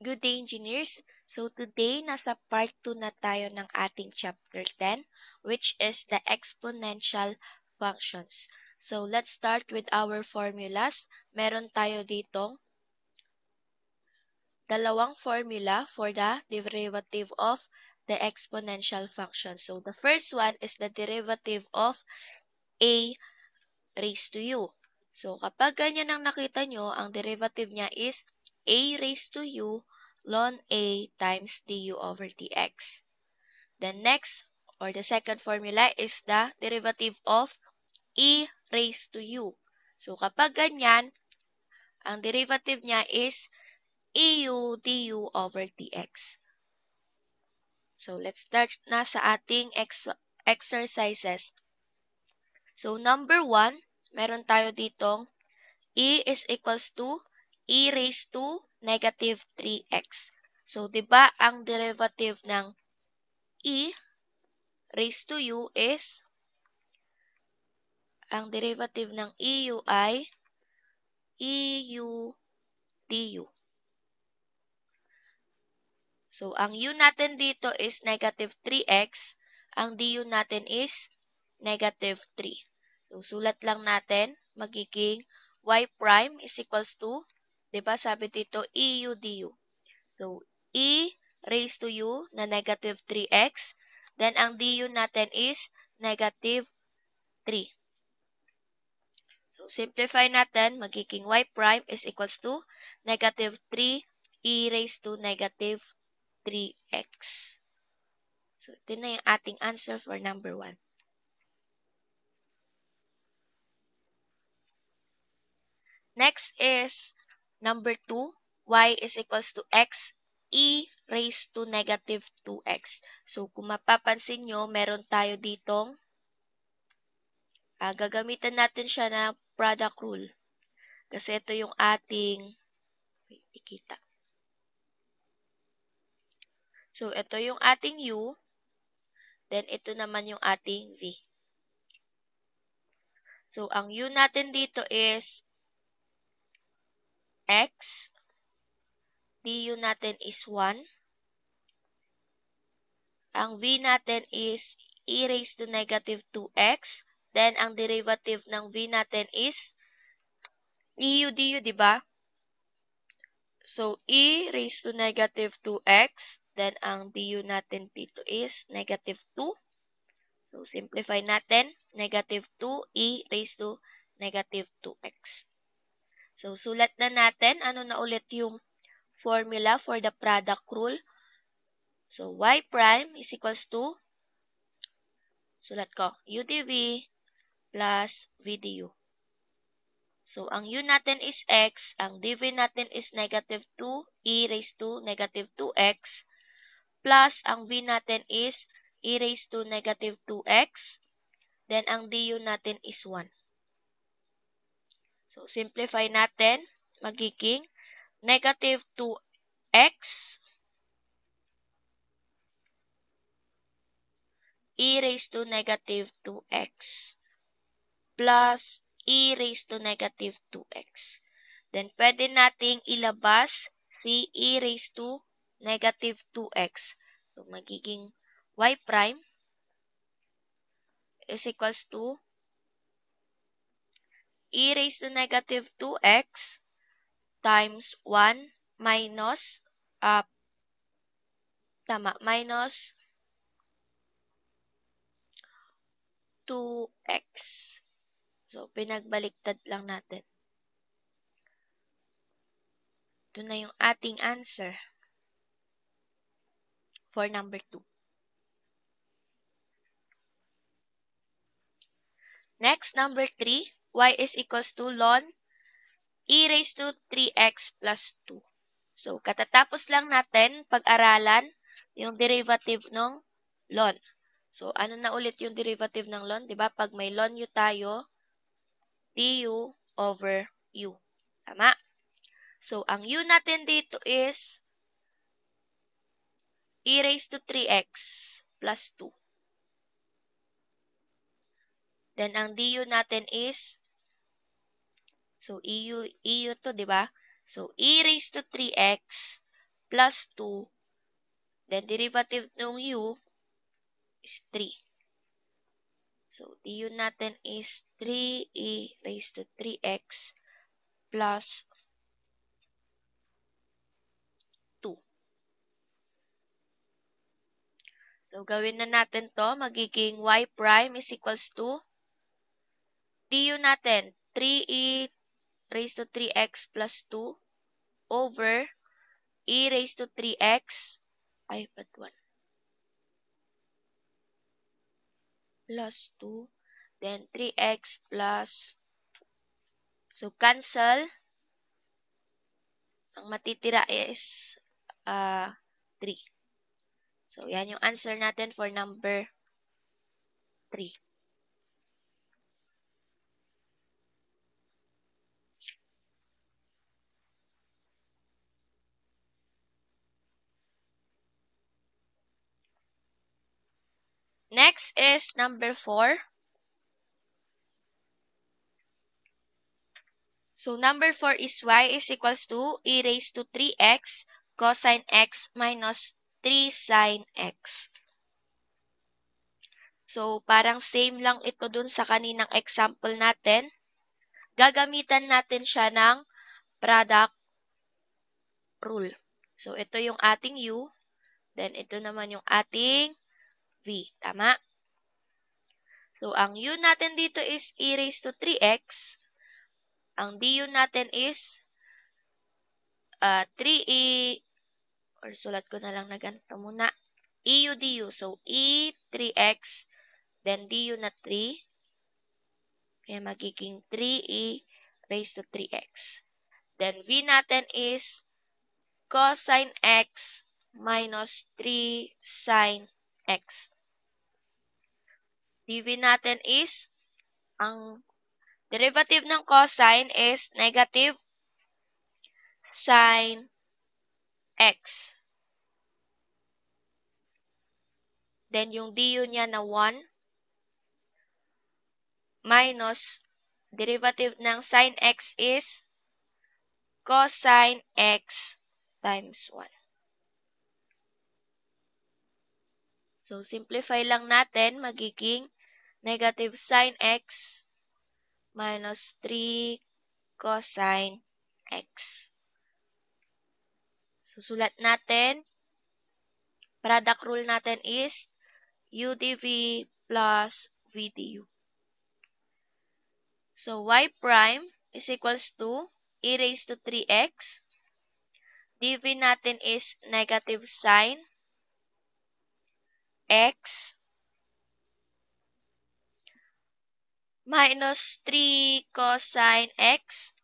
Good day, engineers! So today, nasa part 2 na tayo ng ating chapter 10, which is the exponential functions. So let's start with our formulas. Meron tayo ditong dalawang formula for the derivative of the exponential function. So the first one is the derivative of a raised to u. So kapag ganyan ang nakita nyo, ang derivative niya is a raised to u ln a times du over dx. Then next, or the second formula is the derivative of e raised to u. So kapag ganyan, ang derivative niya is eu du over dx. So let's start na sa ating exercises. So number 1, meron tayo ditong e is equals to e raised to negative 3x. So, di ba ang derivative ng e raised to u is, ang derivative ng eu ay eu du. So, ang u natin dito is negative 3x. Ang du natin is negative 3. So, sulat lang natin, magiging y prime is equals to, di ba sabi dito, eu du. So, e raised to u na negative 3x. Then, ang du natin is negative 3. So, simplify natin, magiging y prime is equals to negative 3 e raised to negative 3x. So, ito na yung ating answer for number 1. Next is number 2, y is equals to x e raised to negative 2x. So, kung mapapansin nyo, meron tayo ditong gagamitan natin siya na product rule. Kasi ito yung ating, wait, ikita. So, ito yung ating u, then ito naman yung ating v. So, ang u natin dito is x, du natin is 1, ang v natin is e raised to negative 2x, then ang derivative ng v natin is eu du, di ba? So, e raised to negative 2x, then ang du natin dito is negative 2. So, simplify natin, negative 2 e raised to negative 2x. So, sulat na natin, ano na ulit yung formula for the product rule. So, y prime is equals to, sulat ko, u dv plus v du. So, ang u natin is x, ang dv natin is negative 2 e raised to negative 2x, plus ang v natin is e raised to negative 2x, then ang du natin is 1. So, simplify natin, magiging negative 2x e raised to negative 2x plus e raised to negative 2x. Then, pwede nating ilabas si e raised to negative 2x. So, magiging y prime is equals to e raised to negative 2x times 1 minus, minus 2x. So, pinagbaliktad lang natin. Ito na yung ating answer for number 2. Next, number 3, y is equals to ln e raised to 3x plus 2. So, katatapos lang natin pag-aralan yung derivative ng ln. So, ano na ulit yung derivative ng ln? Diba? Pag may ln u tayo, du over u. Tama? So, ang u natin dito is e raised to 3x plus 2. Then, ang du natin is, so, eu to, di ba? So, e raised to 3x plus 2, then derivative ng u is 3. So, du natin is 3e raised to 3x plus 2. So, gawin na natin to. Magiging y prime is equals to du natin 3e raised to 3x plus 2 over e raised to 3x ay, but 1 plus 2, then 3x plus, so cancel, ang matitira is 3. So, yan yung answer natin for number 3. Next is number 4. So, number 4 is y is equals to e raised to 3x cosine x minus 3 sine x. So, parang same lang ito dun sa kaninang example natin. Gagamitan natin siya ng product rule. So, ito yung ating u, then ito naman yung ating v. Tama? So, ang u natin dito is e raised to 3x. Ang du natin is 3e, or sulat ko na lang na ganito muna, eu du. So, e 3x, then du na 3. Kaya magiging 3e raised to 3x. Then, v natin is cosine x minus 3 sine x. dv natin is, ang derivative ng cosine is negative sine x. Then, yung du niya na 1 minus derivative ng sine x is cosine x times 1. So, simplify lang natin, magiging negative sine x minus 3 cosine x. So, sulat natin, product rule natin is u dv plus v du. So, y prime is equals to e raised to 3x. dv natin is negative sine x minus 3 cosine x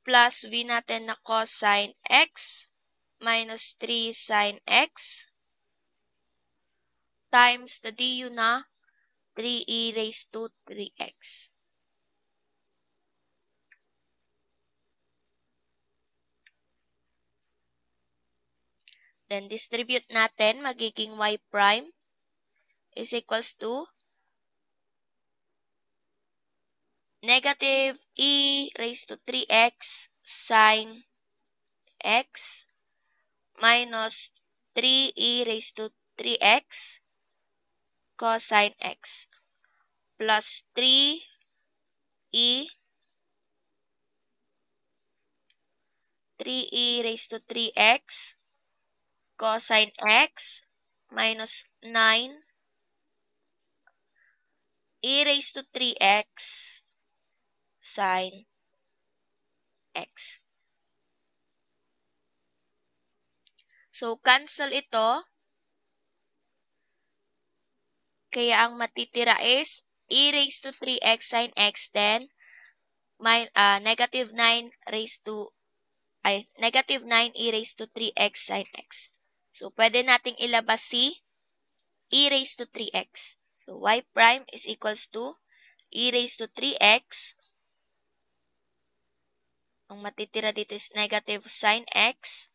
plus v natin na cosine x minus 3 sine x times the du na 3e raised to 3x. Then, distribute natin, magiging y prime is equals to negative e raised to 3x sine x minus 3e raised to 3x cosine x plus 3e raised to 3x cosine x minus 9 e raised to 3x sine x. So, cancel ito. Kaya ang matitira is e raised to 3x sine x, then negative 9 negative 9 e raised to 3x sine x. So, pwede nating ilabas si e raised to 3x. So, y prime is equals to e raised to 3x. Ang matitira dito is negative sine x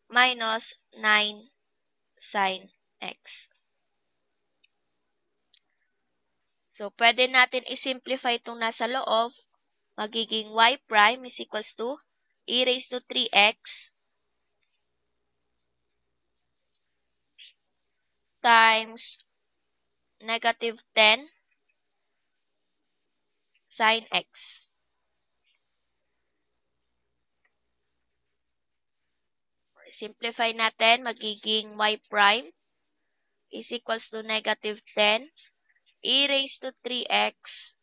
minus 9 sine x. So, pwede natin i-simplify itong nasa loob. magiging y prime is equals to e raised to 3x times negative 10 sine x. Simplify natin, magiging y prime is equals to negative 10 e raised to 3x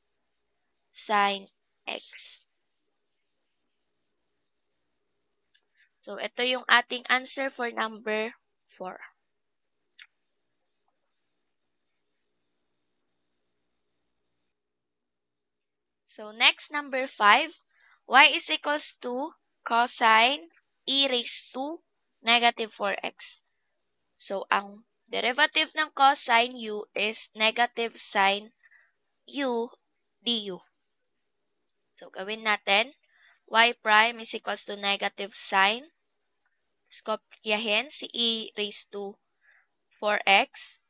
sine x. So, ito yung ating answer for number 4. So, next, number 5. Y is equals to cosine e raised to negative 4x. So, ang derivative ng cosine u is negative sine u du. So, gawin natin. Y prime is equals to negative sine. Kopyahin si e raised to 4x.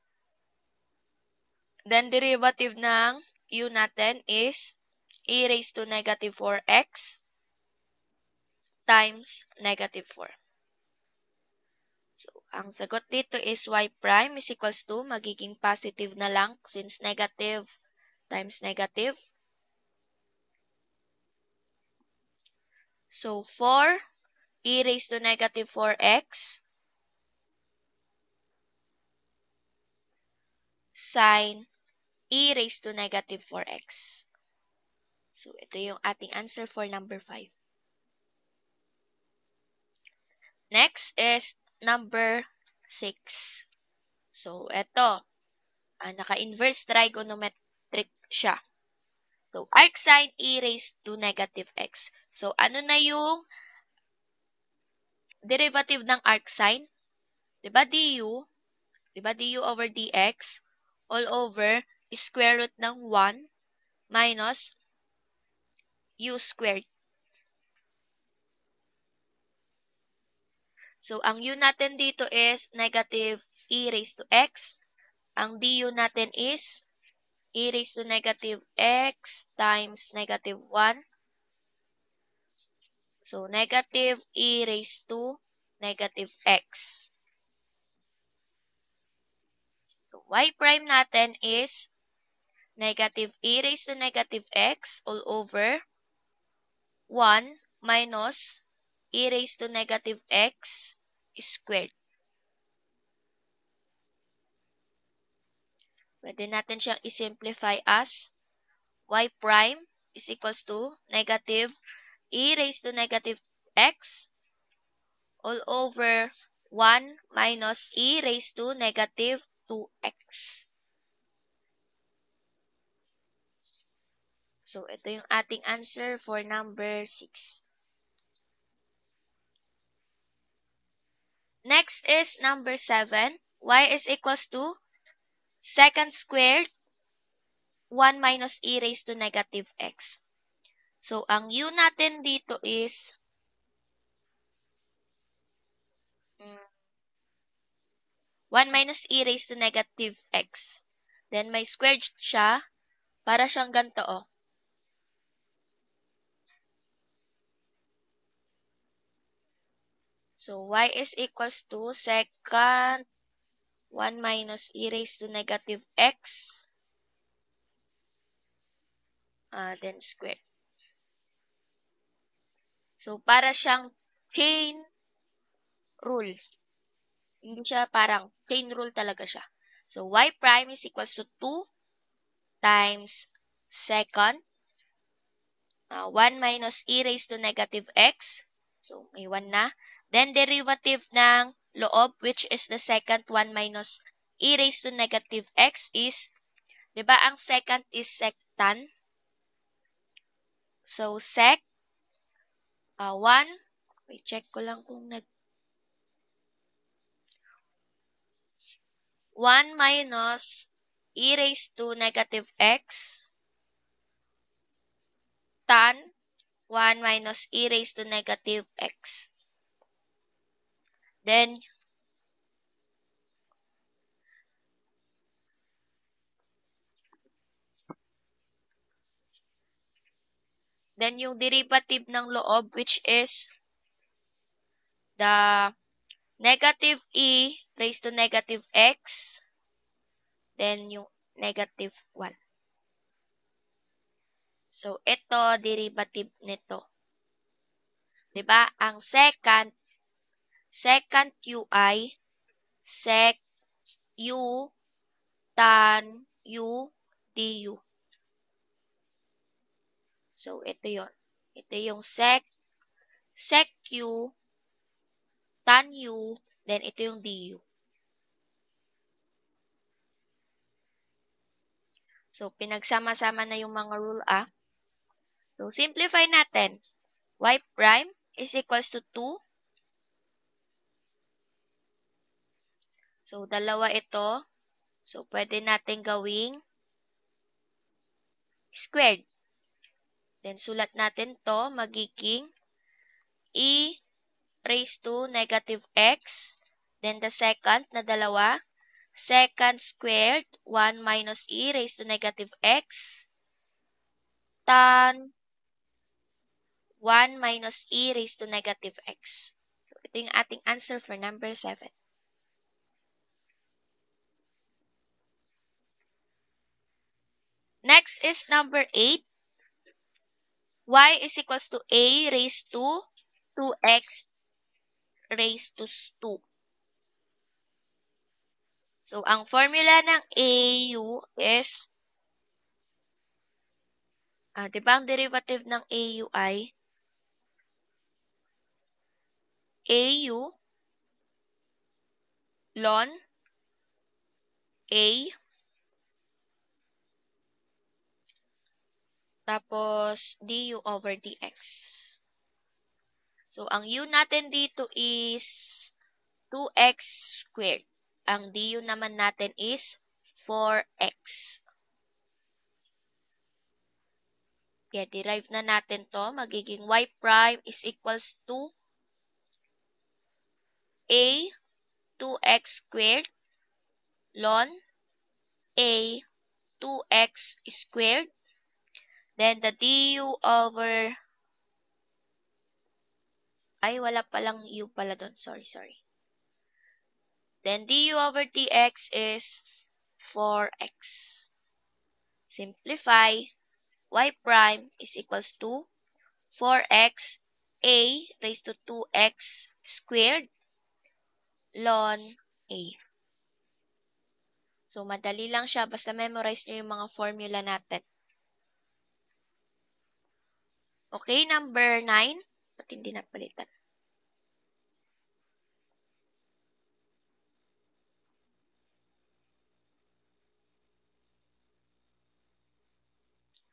Then, derivative ng u natin is e raised to negative 4x times negative 4. So, ang sagot dito is y prime is equals to, magiging positive na lang since negative times negative. So, 4 e raised to negative 4x sine e raised to negative 4x. So, ito yung ating answer for number 5. Next is number 6. So, ito. Naka-inverse trigonometric siya. So, arc sine e raised to negative x. So, ano na yung derivative ng arc sine? Diba du? Diba du over dx all over square root ng 1 minus u squared. So, ang u natin dito is negative e raised to x. Ang du natin is e raised to negative x times negative 1. So, negative e raised to negative x. So, y prime natin is negative e raised to negative x all over 1 minus e raised to negative x squared. Pwede natin siyang isimplify as y prime is equals to negative e raised to negative x all over 1 minus e raised to negative 2x. So, ito yung ating answer for number 6. Next is number 7. Y is equals to secant squared 1 minus e raised to negative x. So, ang u natin dito is 1 minus e raised to negative x. Then, may squared siya para siyang ganito, oh. So, y is equals to secant 1 minus e raised to negative x. Then, squared. So, para siyang chain rule. Hindi siya parang chain rule talaga siya. So, y prime is equals to 2 times secant 1 minus e raised to negative x. So, may 1 na. Then, derivative ng loob, which is the secant 1 minus e raised to negative x is, di ba ang secant is sectan? So, sec 1, wait, check ko lang kung 1 minus e raised to negative x tan 1 minus e raised to negative x. Then, Then yung derivative ng loob, which is the negative e raised to negative x. Then yung negative 1. So, ito, derivative nito. Diba? Ang secant u ay sec u tan u du. So, ito yon. Ito yung sec u tan u, then ito yung du. So, pinagsama-sama na yung mga rule, So, simplify natin. Y prime is equals to 2. So, dalawa ito. So, pwede natin gawing squared. Then, sulat natin to magiging e raised to negative x. Then, the second na dalawa, secant squared, 1 minus e raised to negative x, tan 1 minus e raised to negative x. So, ito yung ating answer for number 7. Next is number 8. Y is equals to a raised to 2x raised to 2. So, ang formula ng AU is, di ba ang derivative ng AU ay AU ln A tapos du over dx. So, ang u natin dito is 2x squared. Ang du naman natin is 4x. Kaya derive na natin to. Magiging y prime is equals to a 2x squared ln a 2x squared. Then, the du over, ay, wala palang u pala doon. Sorry. Then, du over dx is 4x. Simplify, y prime is equals to 4x a raised to 2x squared ln a. So, madali lang siya. Basta memorize nyo yung mga formula natin. Okay, number 9. Ba't hindi napalitan?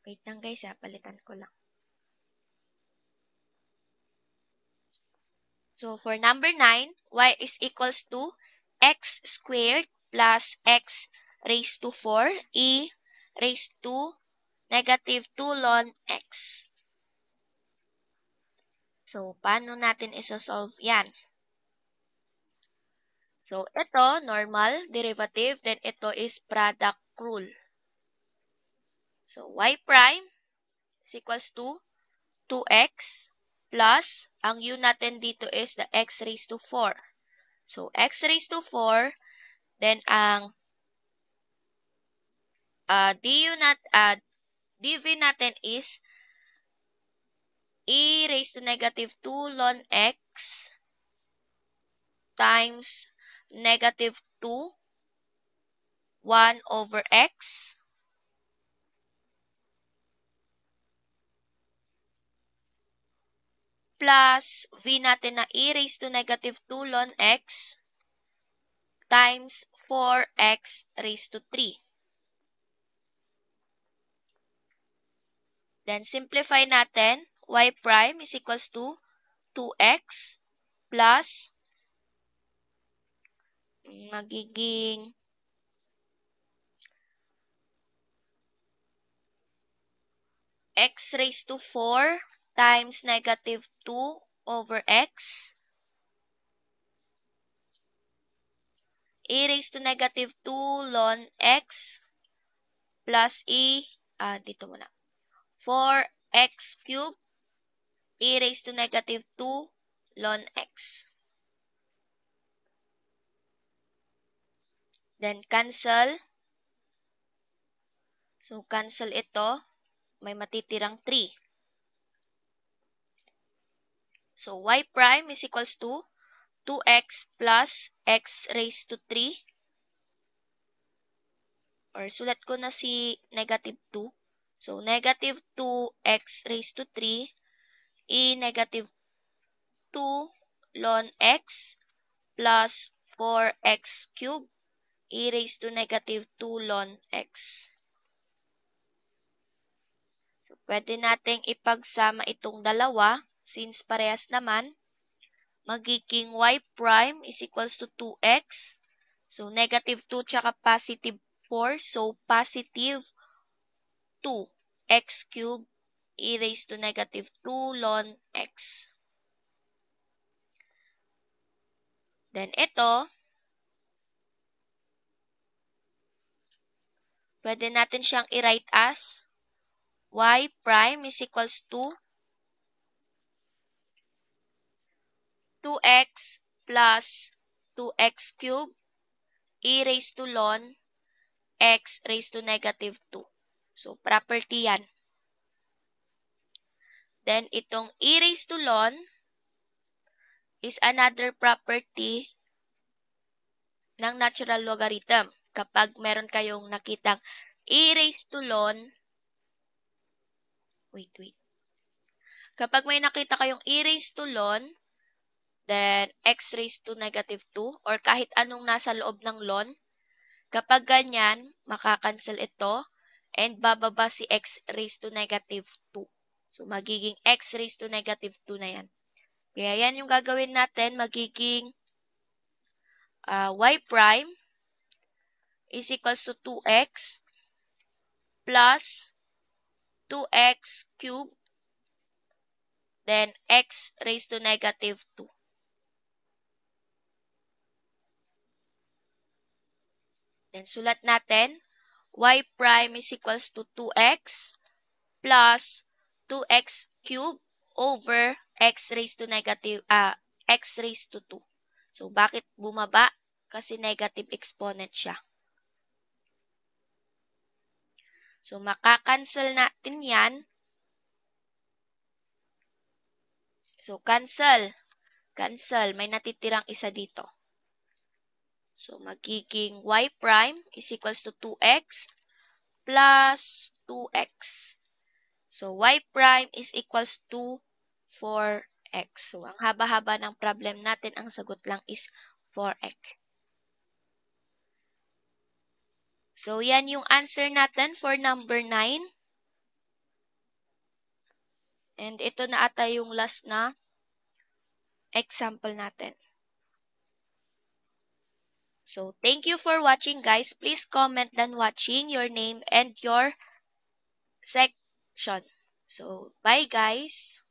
Wait lang guys, palitan ko lang. So, for number 9, y is equals to x squared plus x raised to 4, e raised to negative 2 ln x. So, paano natin isa-solve yan? So, ito, normal derivative, then ito is product rule. So, y prime is equals to 2x plus, ang u natin dito is the x raised to 4. So, x raised to 4, then ang dv natin is e raised to negative 2 ln x times negative 2, 1 over x plus v natin na e raised to negative 2 ln x times 4x raised to 3. Then, simplify natin. Y prime is equals to 2x plus magiging x raised to 4 times negative 2 over x e raised to negative 2 ln x plus dito muna, 4 x cubed e raised to negative 2 ln x. Then, cancel. So, cancel ito. May matitirang 3. So, y prime is equals to 2x plus x raised to 3. Or sulat ko na si negative 2. So, negative 2x raised to 3 e negative 2 ln x plus 4x cubed e raised to negative 2 ln x. So, pwede nating ipagsama itong dalawa since parehas naman. Magiging y prime is equals to 2x. So, negative 2 tsaka positive 4. So, positive 2x cubed e raised to negative 2 ln x. Then, ito, pwede natin siyang i-write as y prime is equals to 2x plus 2x cubed e raised to ln x raised to negative 2. So, property yan. Then, itong e raised to ln is another property ng natural logarithm. Kapag meron kayong nakitang e raised to ln, wait. Kapag may nakita kayong e raised to ln, then x raised to negative 2, or kahit anong nasa loob ng ln, kapag ganyan, makakancel ito, and bababa si x raised to negative 2. So, magiging x raised to negative 2 na yan. Kaya yan yung gagawin natin, magiging y prime is equals to 2x plus 2x cubed, then x raised to negative 2. Then, sulat natin, y prime is equals to 2x plus 2x cubed over x raised to negative, x raised to 2. So, bakit bumaba? Kasi negative exponent siya. So, makakancel natin yan. So, cancel. Cancel. May natitirang isa dito. So, magiging y prime is equals to 2x plus 2x. So, y prime is equals to 4x. So, ang haba-haba ng problem natin, ang sagot lang is 4x. So, yan yung answer natin for number 9. And ito na ata yung last na example natin. So, thank you for watching, guys. Please comment then watching your name and your section. So, bye, guys.